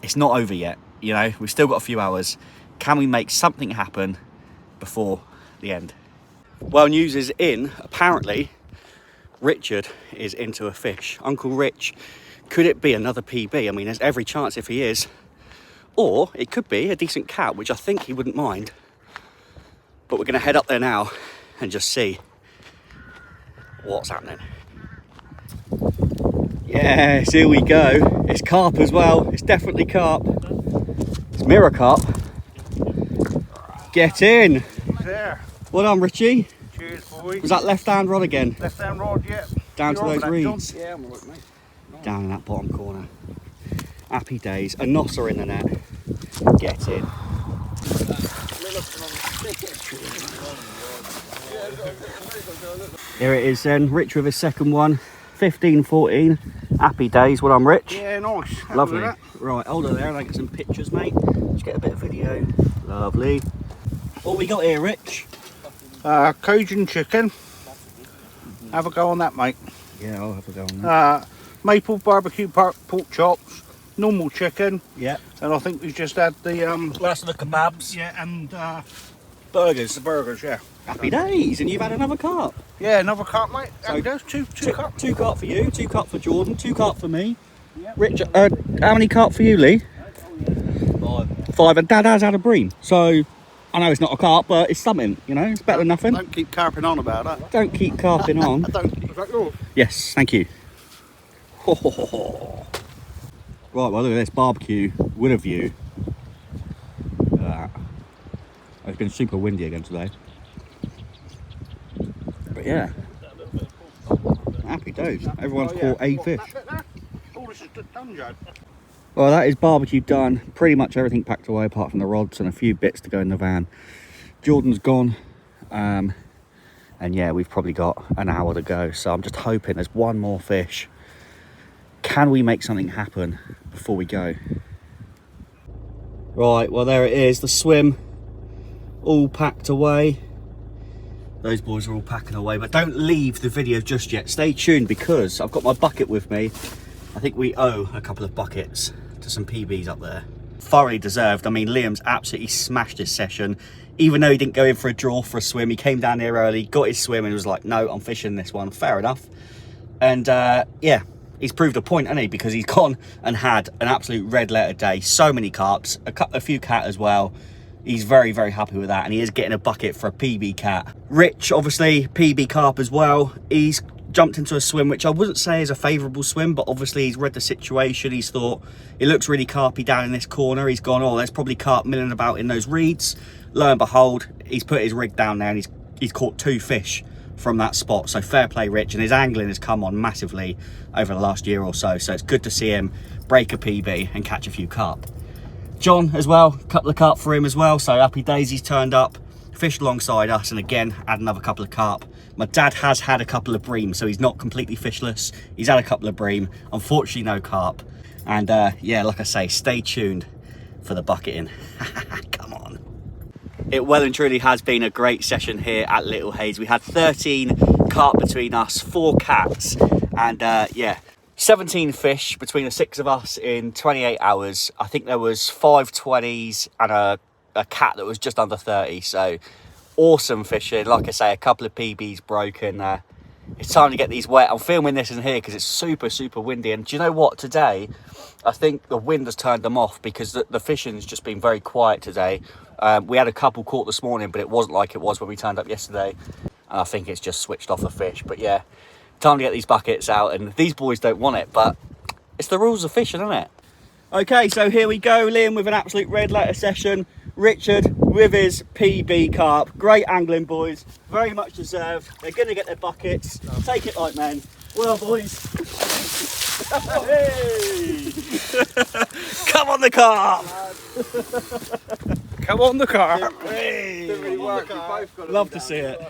Speaker 1: it's not over yet. You know, we've still got a few hours. Can we make something happen before the end? Well, news is in. Apparently, Richard is into a fish. Uncle Rich, could it be another PB? I mean, there's every chance if he is. Or it could be a decent cat, which I think he wouldn't mind. But we're going to head up there now and just see what's happening. Yes, here we go. It's carp as well. It's definitely carp. It's mirror carp. Get in.
Speaker 2: There.
Speaker 1: Well done, Richie.
Speaker 2: Cheers, boy.
Speaker 1: Was that left-hand rod again?
Speaker 2: Left hand rod, yeah.
Speaker 1: Down to
Speaker 2: You
Speaker 1: those
Speaker 2: on with that,
Speaker 1: reeds.
Speaker 2: John? Yeah, I'm alright, mate.
Speaker 1: Down in that bottom corner. Happy days. A nosser in the net. Get in. Here it is then. Rich with his second one. 15-14. Happy days. Well done, Rich.
Speaker 2: Yeah, nice. Happy
Speaker 1: Lovely.
Speaker 2: with that.
Speaker 1: Right, hold on there and I get some pictures, mate. Let's get a bit of video. Lovely. What we got here, Rich?
Speaker 2: Cajun chicken. Have a go on that, mate.
Speaker 1: Yeah, I'll have a go on that.
Speaker 2: Maple barbecue pork chops. Normal chicken.
Speaker 1: Yeah.
Speaker 2: And I think we just had the
Speaker 1: Last of the kebabs.
Speaker 2: yeah, and
Speaker 1: Burgers.
Speaker 2: the burgers. Yeah.
Speaker 1: Happy days. And you've had another carp.
Speaker 2: Yeah, another carp, mate.
Speaker 1: So-
Speaker 2: Happy days. Two carp.
Speaker 1: 2 carp for you, 2 carp for Jordan, 2 carp for me.
Speaker 2: Yep.
Speaker 1: Rich, how many carp for you, Lee? 5. And Dad has had a bream. So, I know it's not a carp, but it's something, you know? It's better than nothing.
Speaker 4: Don't keep carping on about that.
Speaker 1: Don't keep carping on.
Speaker 4: Is that yours?
Speaker 1: Yes, thank you. Ho, ho, ho, ho. Right, well, look at this barbecue with a view. Look at that. It's been super windy again today. But yeah. Happy days. Everyone's caught a fish.
Speaker 2: Oh, this is done, Joe.
Speaker 1: Well, that is barbecue done. Pretty much everything packed away apart from the rods and a few bits to go in the van. Jordan's gone. And yeah, we've probably got an hour to go. So I'm just hoping there's 1 more fish. Can we make something happen before we go? Right, well, there it is. The swim all packed away. Those boys are all packing away, but don't leave the video just yet. Stay tuned because I've got my bucket with me. I think we owe a couple of buckets to some PBs up there. Thoroughly deserved. I mean, Liam's absolutely smashed his session. Even though he didn't go in for a draw for a swim, he came down here early, got his swim and was like, no, I'm fishing this one. Fair enough. And yeah, he's proved a point, hasn't he? Because he's gone and had an absolute red letter day. So many carps, a few cat as well. He's very, very happy with that. And he is getting a bucket for a PB cat. Rich, obviously, PB carp as well. He's jumped into a swim, which I wouldn't say is a favourable swim, but obviously he's read the situation. He's thought, it looks really carpy down in this corner. He's gone, oh, there's probably carp milling about in those reeds. Lo and behold, he's put his rig down there and he's caught 2 fish from that spot. So fair play, Rich, and his angling has come on massively over the last year or so. So it's good to see him break a PB and catch a few carp. John as well, a couple of carp for him as well. So happy days, he's turned up, fished alongside us, and again had another couple of carp. My dad has had a couple of bream, so he's not completely fishless. He's had a couple of bream, unfortunately no carp. And yeah, like I say, stay tuned for the bucketing. Come on. It well and truly has been a great session here at Little Hayes. We had 13 carp between us, 4 cats, and yeah, 17 fish between the 6 of us in 28 hours. I think there was 5 20s and a cat that was just under 30. So awesome fishing. Like I say, a couple of PBs broken. it's time to get these wet. I'm filming this in here because it's super, super windy. And do you know what? Today, I think the wind has turned them off because the fishing's just been very quiet today. We had a couple caught this morning, but it wasn't like it was when we turned up yesterday. And I think it's just switched off the fish. But yeah, time to get these buckets out. And these boys don't want it, but it's the rules of fishing, isn't it? Okay, so here we go. Liam with an absolute red letter session. Richard with his PB carp. Great angling, boys. Very much deserved. They're going to get their buckets. Take it like men. Well, boys. Hey! Come on the carp!
Speaker 2: Come on the car.
Speaker 1: Hey!
Speaker 4: Didn't really work. We both got
Speaker 1: Love to see it.